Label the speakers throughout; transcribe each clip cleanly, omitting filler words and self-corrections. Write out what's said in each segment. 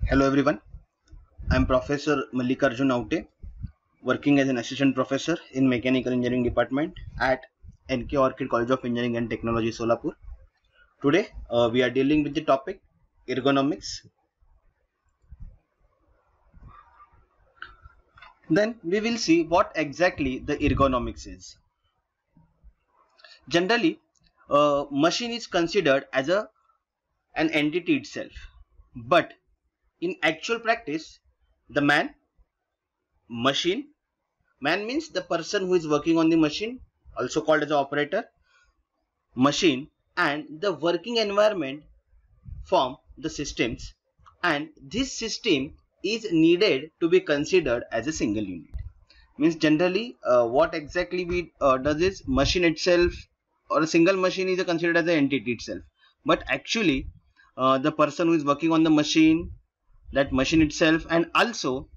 Speaker 1: Hello everyone, I am Professor Mallikarjun Aute, working as an assistant professor in Mechanical Engineering Department at NK Orchid College of Engineering and Technology, Solapur. Today we are dealing with the topic ergonomics. Then we will see what exactly the ergonomics is. Generally, a machine is considered as an entity itself, but in actual practice, the machine, man means the person who is working on the machine, also called as an operator, machine, and the working environment form the systems, and this system is needed to be considered as a single unit. Means generally what exactly we does is machine itself or a single machine is considered as an entity itself, but actually the person who is working on the machine, that machine itself, and also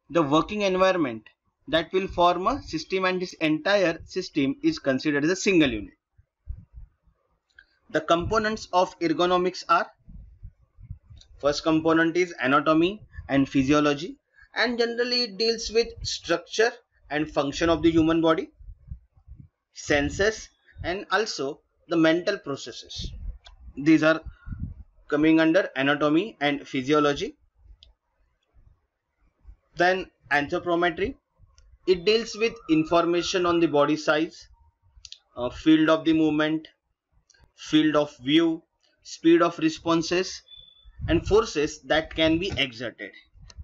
Speaker 1: the working environment that will form a system, and this entire system is considered as a single unit. The components of ergonomics are: first component is anatomy and physiology, and generally it deals with structure and function of the human body, senses, and also the mental processes. These are coming under anatomy and physiology. Then anthropometry, it deals with information on the body size, field of the movement, field of view, speed of responses, and forces that can be exerted.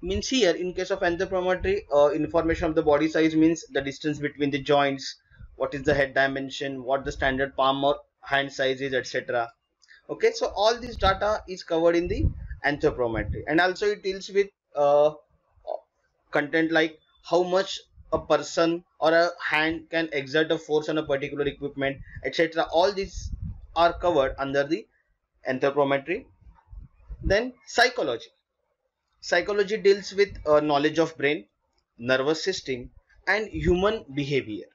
Speaker 1: Means here in case of anthropometry, information of the body size means the distance between the joints, what is the head dimension, what the standard palm or hand size is, etc. Okay, so all this data is covered in the anthropometry, and also it deals with content like how much a person or a hand can exert a force on a particular equipment, etc. All these are covered under the anthropometry. Then psychology deals with knowledge of brain, nervous system, and human behavior,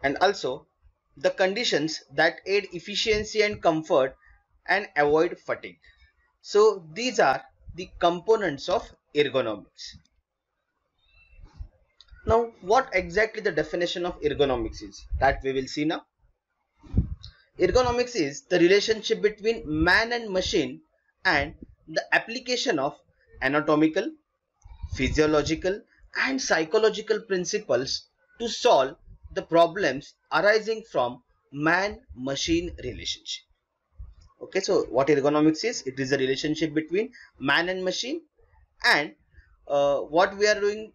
Speaker 1: and also the conditions that aid efficiency and comfort and avoid fatigue. So these are the components of ergonomics. Now what exactly the definition of ergonomics is, that we will see now. Ergonomics is the relationship between man and machine and the application of anatomical, physiological, and psychological principles to solve the problems arising from man-machine relationship. Okay, so what ergonomics is? It is a relationship between man and machine, and what we are doing,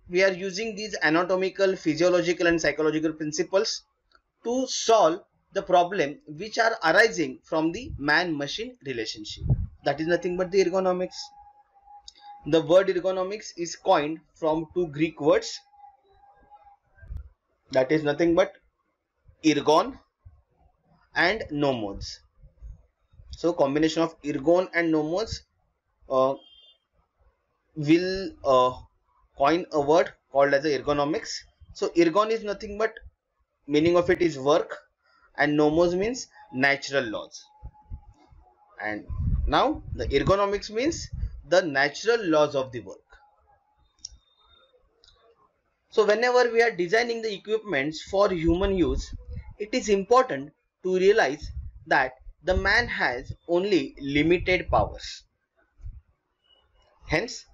Speaker 1: we are using these anatomical, physiological, and psychological principles to solve the problem which are arising from the man-machine relationship. That is nothing but the ergonomics. The word ergonomics is coined from two Greek words, that is nothing but ergon and nomos. So combination of ergon and nomos will coin a word called as a ergonomics. So ergon is nothing but, meaning of it is work, and nomos means natural laws. And now the ergonomics means the natural laws of the work. So whenever we are designing the equipments for human use, it is important to realize that the man has only limited powers. Hence,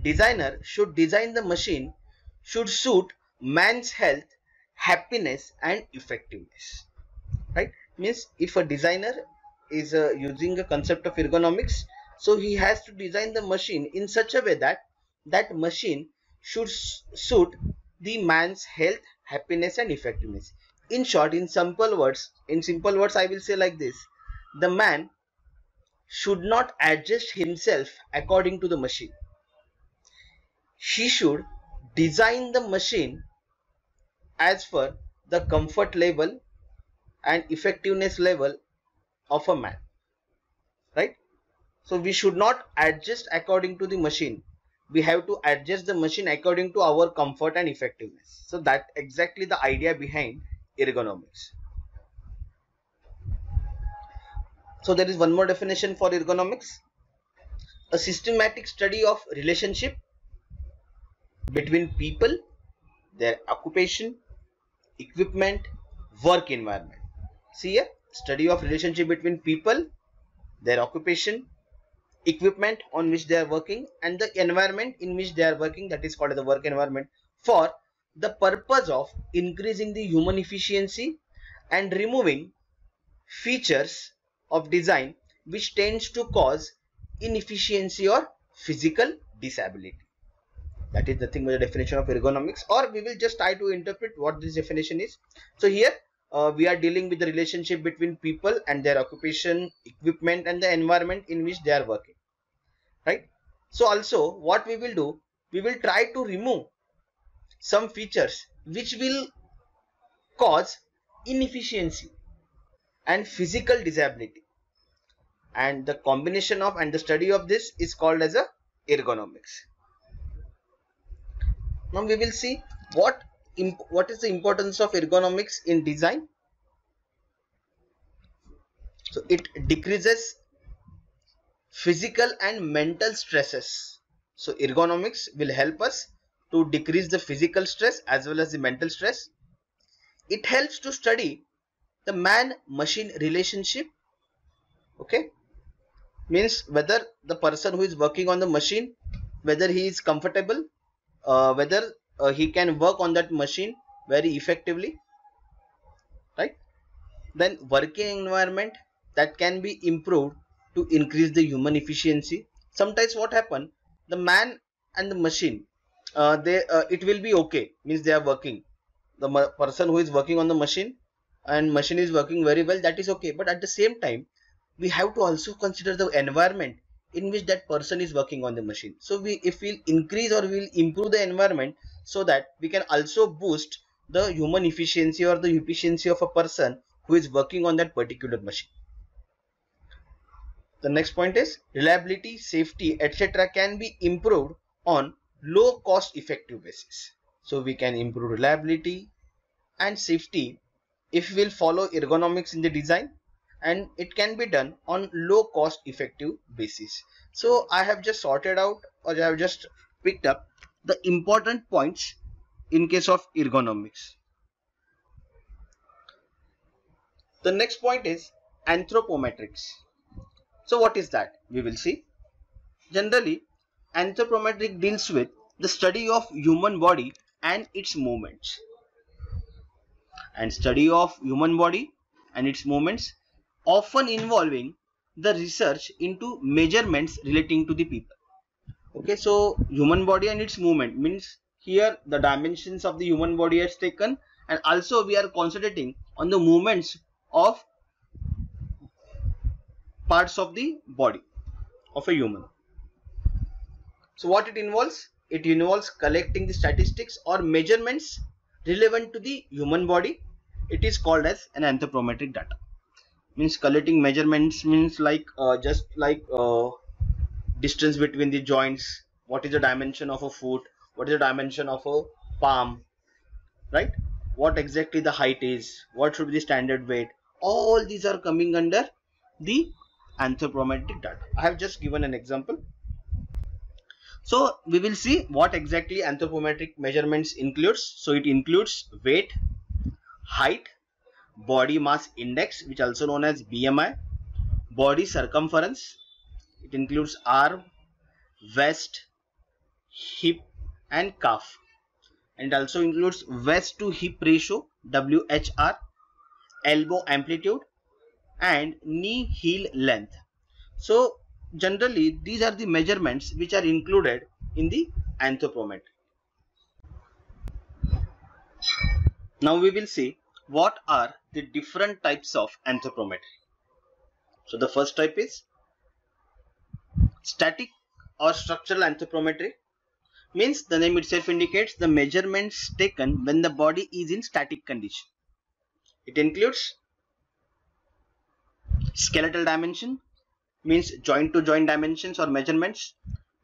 Speaker 1: designer should design the machine should suit man's health, happiness, and effectiveness. Right? Means if a designer is using a concept of ergonomics, so he has to design the machine in such a way that that machine should suit the man's health, happiness, and effectiveness. In short, in simple words, I will say like this: the man should not adjust himself according to the machine. He should design the machine as per the comfort level and effectiveness level of a man. Right? So we should not adjust according to the machine. We have to adjust the machine according to our comfort and effectiveness. So that exactly the idea behind ergonomics. So there is one more definition for ergonomics: a systematic study of relationship between people, their occupation, equipment, work environment. See here, study of relationship between people, their occupation, equipment on which they are working, and the environment in which they are working, that is called the work environment, for the purpose of increasing the human efficiency and removing features of design which tends to cause inefficiency or physical disability. That is nothing but the definition of ergonomics, or we will just try to interpret what this definition is. So here we are dealing with the relationship between people and their occupation, equipment, and the environment in which they are working, right? So also what we will do, we will try to remove some features which will cause inefficiency and physical disability, and the combination of and the study of this is called as a ergonomics. Now we will see what is the importance of ergonomics in design. So it decreases physical and mental stresses. So ergonomics will help us to decrease the physical stress as well as the mental stress. It helps to study the man-machine relationship. Okay, means whether the person who is working on the machine, whether he is comfortable, whether he can work on that machine very effectively, right? Then working environment that can be improved to increase the human efficiency. Sometimes what happen, the man and the machine, it will be okay, means they are working, the person who is working on the machine and machine is working very well, that is okay. But at the same time we have to also consider the environment in which that person is working on the machine. So if we'll increase or we'll improve the environment, so that we can also boost the human efficiency or the efficiency of a person who is working on that particular machine. The next point is reliability, safety, etc. can be improved on low cost effective basis. So we can improve reliability and safety if we will follow ergonomics in the design, and it can be done on low cost effective basis. So I have just sorted out, or I have just picked up the important points in case of ergonomics. The next point is anthropometrics. So what is that? We will see. Generally, anthropometric deals with the study of human body and its movements. And study of human body and its movements often involving the research into measurements relating to the people. Okay, so human body and its movement means here the dimensions of the human body is taken, and also we are concentrating on the movements of parts of the body of a human. So what it involves? It involves collecting the statistics or measurements relevant to the human body. It is called as an anthropometric data. Means collecting measurements means like just like distance between the joints, what is the dimension of a foot, what is the dimension of a palm, right? What exactly the height is, what should be the standard weight. All these are coming under the anthropometric data. I have just given an example. So we will see what exactly anthropometric measurements includes. So it includes weight, height, body mass index, which also known as BMI, body circumference. It includes arm, waist, hip, and calf. And it also includes waist to hip ratio, WHR, elbow amplitude, and knee heel length. So generally these are the measurements which are included in the anthropometry. Now we will see what are the different types of anthropometry. So the first type is static or structural anthropometry. Means the name itself indicates the measurements taken when the body is in static condition. It includes skeletal dimension, means joint to joint dimensions or measurements,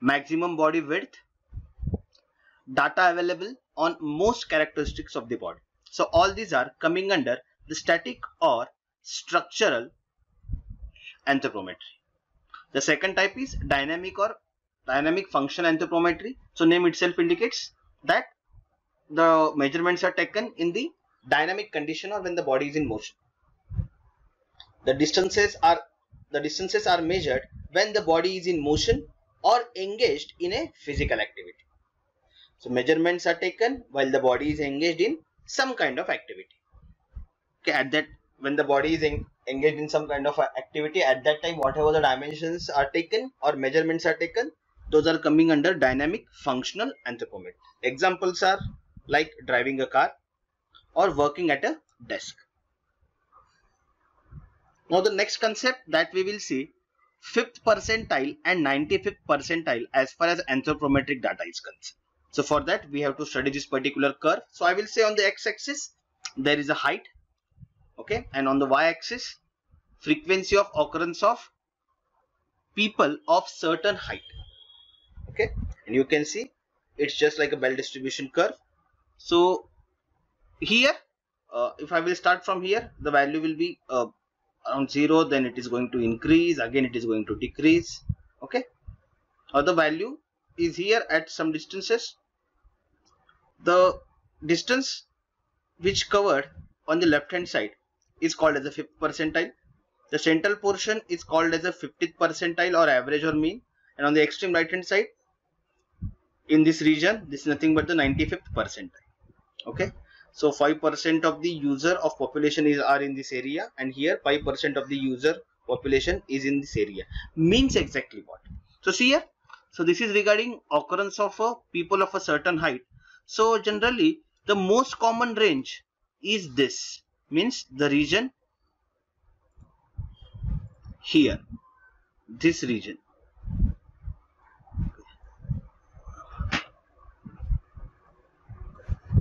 Speaker 1: maximum body width, data available on most characteristics of the body. So all these are coming under the static or structural anthropometry. The second type is dynamic or dynamic function anthropometry. So name itself indicates that the measurements are taken in the dynamic condition or when the body is in motion. The distances are measured when the body is in motion or engaged in a physical activity. So measurements are taken while the body is engaged in some kind of activity. Okay, at that when the body is engaged in some kind of activity, at that time whatever the dimensions are taken or measurements are taken, those are coming under dynamic functional anthropometry. Examples are like driving a car or working at a desk. Now the next concept that we will see, 5th percentile and 95th percentile as far as anthropometric data is concerned. So for that we have to study this particular curve. So I will say on the x-axis there is a height, okay, and on the y-axis frequency of occurrence of people of certain height, okay, and you can see it's just like a bell distribution curve. So here if I will start from here, the value will be around 0, then it is going to increase, again it is going to decrease, okay, or the value is here at some distances. The distance which covered on the left hand side is called as the 5th percentile. The central portion is called as the 50th percentile or average or mean, and on the extreme right hand side in this region, this is nothing but the 95th percentile, okay. So 5% of the user of population are in this area, and here 5% of the user population is in this area. Means exactly what? So see here, so this is regarding occurrence of people of a certain height. So generally the most common range is this, means the region here, this region.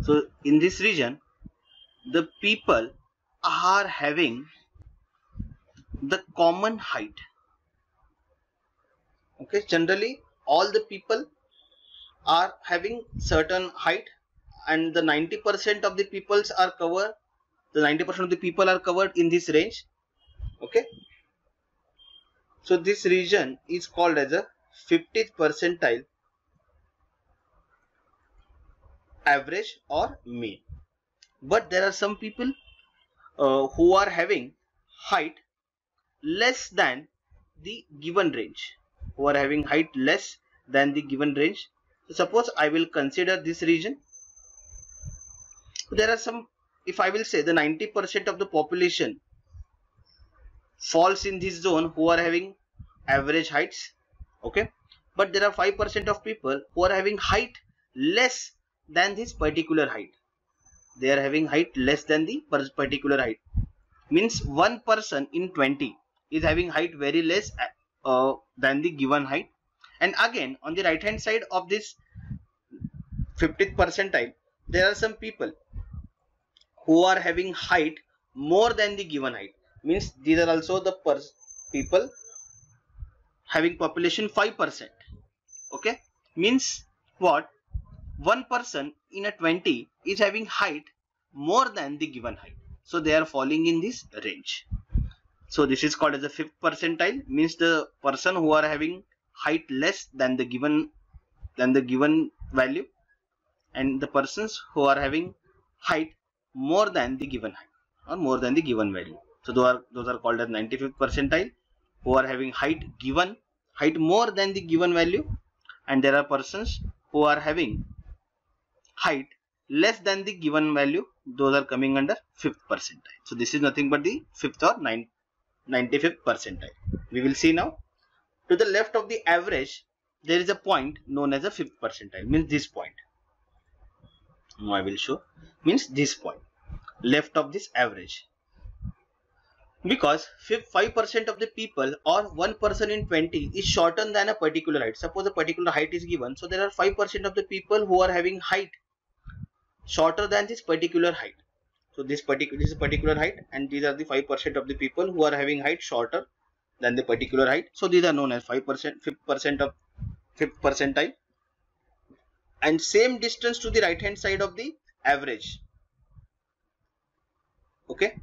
Speaker 1: So in this region the people are having the common height, okay. Generally all the people are having certain height, and the 90% of the peoples are covered, the 90% of the people are covered in this range, okay. So this region is called as a 50th percentile, average or mean. But there are some people who are having height less than the given range, who are having height less than the given range. So suppose I will consider this region. There are some, if I will say the 90% of the population falls in this zone who are having average heights, okay, but there are 5% of people who are having height less than this particular height. They are having height less than the particular height, means one person in 20 is having height very less than the given height. And again on the right hand side of this 50th percentile, there are some people who are having height more than the given height, means these are also the people having population 5%, okay, means what, one person in a 20 is having height more than the given height, so they are falling in this range. So this is called as the 5th percentile, means the person who are having height less than the given value, and the persons who are having height more than the given height or more than the given value. So those are called as 95th percentile, who are having height more than the given value, and there are persons who are having height less than the given value, those are coming under 5th percentile. So this is nothing but the 5th or 95th percentile. We will see now. To the left of the average there is a point known as a 5th percentile, means this point. Now I will show, means this point left of this average, because 5% of the people or one person in 20 is shorter than a particular height. Suppose a particular height is given, so there are 5% of the people who are having height shorter than this particular height. So this is a particular height, and these are the 5% of the people who are having height shorter than the particular height. So these are known as 5%, 5th percentile. And same distance to the right hand side of the average, okay.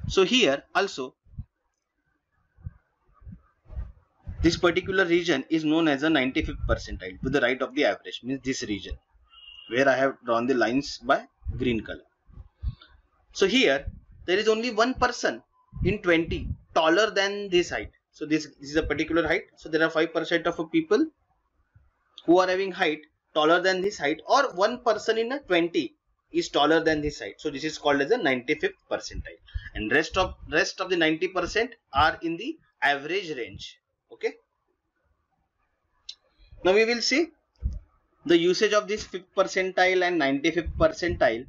Speaker 1: So here also This particular region is known as a 95th percentile to the right of the average, means this region where I have drawn the lines by green color. So here there is only one person in 20 taller than this height. So this is a particular height. So there are 5% of people who are having height taller than this height, or one person in a 20 is taller than this height. So this is called as a 95th percentile, and rest of the 90% are in the average range. Okay. Now we will see the usage of this 5th percentile and 95th percentile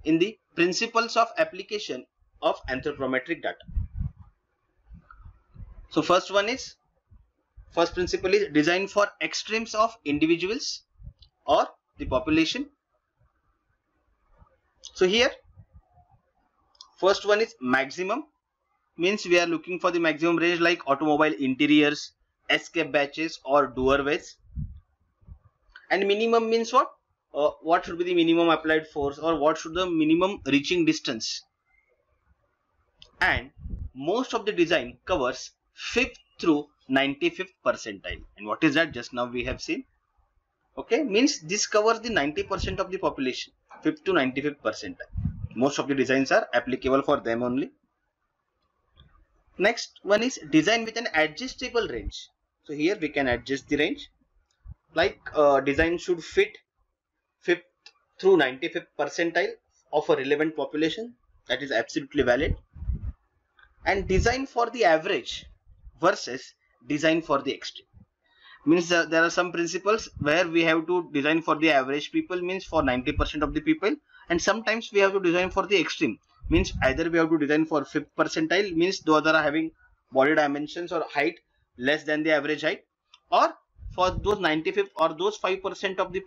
Speaker 1: in the principles of application of anthropometric data. So first principle is design for extremes of individuals or the population. So here first one is maximum, means we are looking for the maximum range like automobile interiors, escape batches or doorways. And minimum means what should be the minimum applied force, or what should the minimum reaching distance. And most of the design covers 5th through 95th percentile. And what is that? Just now we have seen. Okay, means this covers the 90% of the population, 5th to 95th percentile. Most of the designs are applicable for them only. Next one is design with an adjustable range. So here we can adjust the range, like design should fit 5th through 95th percentile of a relevant population. That is absolutely valid. And design for the average versus design for the extreme, means there are some principles where we have to design for the average people, means for 90% of the people, and sometimes we have to design for the extreme, means either we have to design for 5th percentile, means those are having body dimensions or height less than the average height, or for those 95th or those 5% of the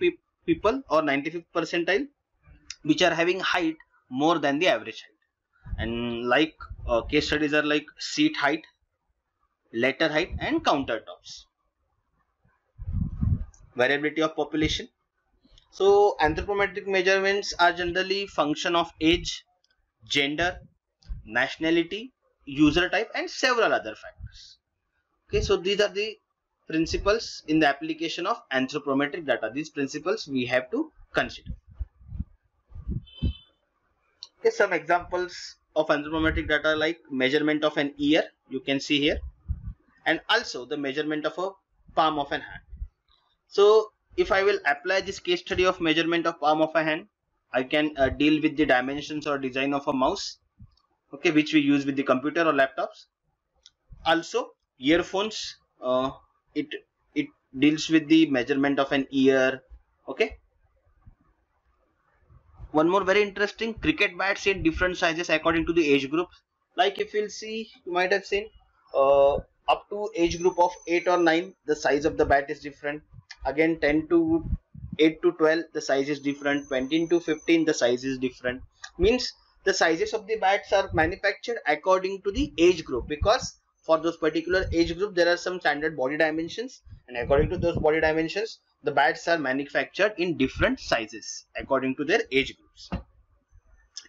Speaker 1: people or 95th percentile which are having height more than the average height. And like case studies are like seat height, letter height and countertops. Variability of population. So anthropometric measurements are generally function of age, gender, nationality, user type and several other factors. Okay, so these are the principles in the application of anthropometric data. These principles we have to consider. Okay, some examples of anthropometric data like measurement of an ear, you can see here, and also the measurement of a palm of an hand. So if I will apply this case study of measurement of palm of a hand, I can deal with the dimensions or design of a mouse, okay, which we use with the computer or laptops. Also earphones, it deals with the measurement of an ear. Okay, one more very interesting, cricket bats in different sizes according to the age group. Like if you'll see, you might have seen up to age group of 8 or 9 the size of the bat is different. Again 10 to 8 to 12 the size is different. 20 to 15 the size is different. Means the sizes of the bats are manufactured according to the age group, because for those particular age group there are some standard body dimensions, and according to those body dimensions the bats are manufactured in different sizes according to their age groups.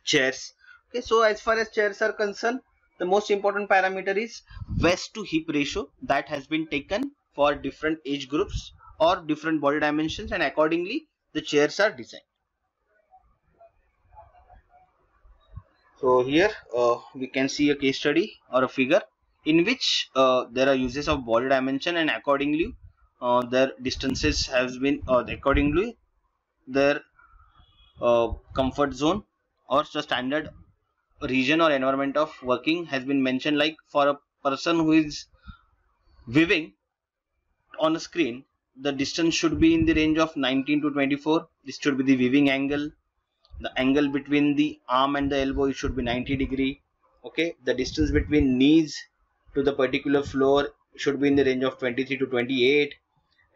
Speaker 1: Chairs. Okay, so as far as chairs are concerned, the most important parameter is waist to hip ratio that has been taken for different age groups or different body dimensions, and accordingly the chairs are designed. So here we can see a case study or a figure in which there are uses of body dimension, and accordingly their distances has been accordingly their comfort zone or the standard region or environment of working has been mentioned. Like for a person who is viewing on a screen, the distance should be in the range of 19 to 24. This should be the viewing angle. The angle between the arm and the elbow, it should be 90 degree. Okay, the distance between knees to the particular floor should be in the range of 23 to 28.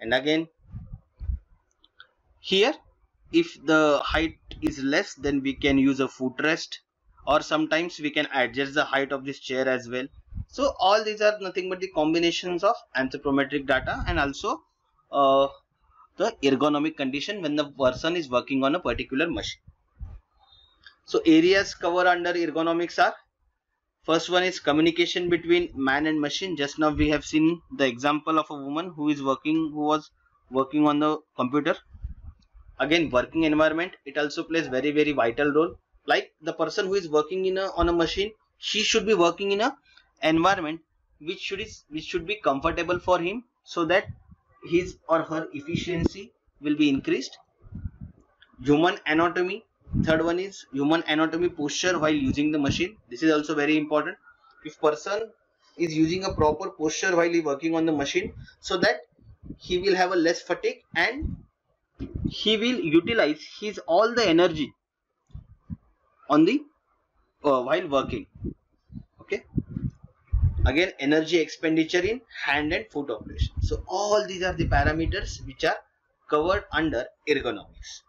Speaker 1: And again here, if the height is less, then we can use a footrest, or sometimes we can adjust the height of this chair as well. So all these are nothing but the combinations of anthropometric data and also the ergonomic condition when the person is working on a particular machine. So areas covered under ergonomics are First one is communication between man and machine. Just now we have seen the example of a woman who was working on the computer. Again, working environment, it also plays very vital role. Like the person who is working on a machine, she should be working in a environment which should be comfortable for him, so that his or her efficiency will be increased. Human anatomy. Third one is human anatomy posture while using the machine. This is also very important. If person is using a proper posture while working on the machine, so that he will have a less fatigue and he will utilize his all the energy on the while working. Okay. Again, energy expenditure in hand and foot operation. So all these are the parameters which are covered under ergonomics.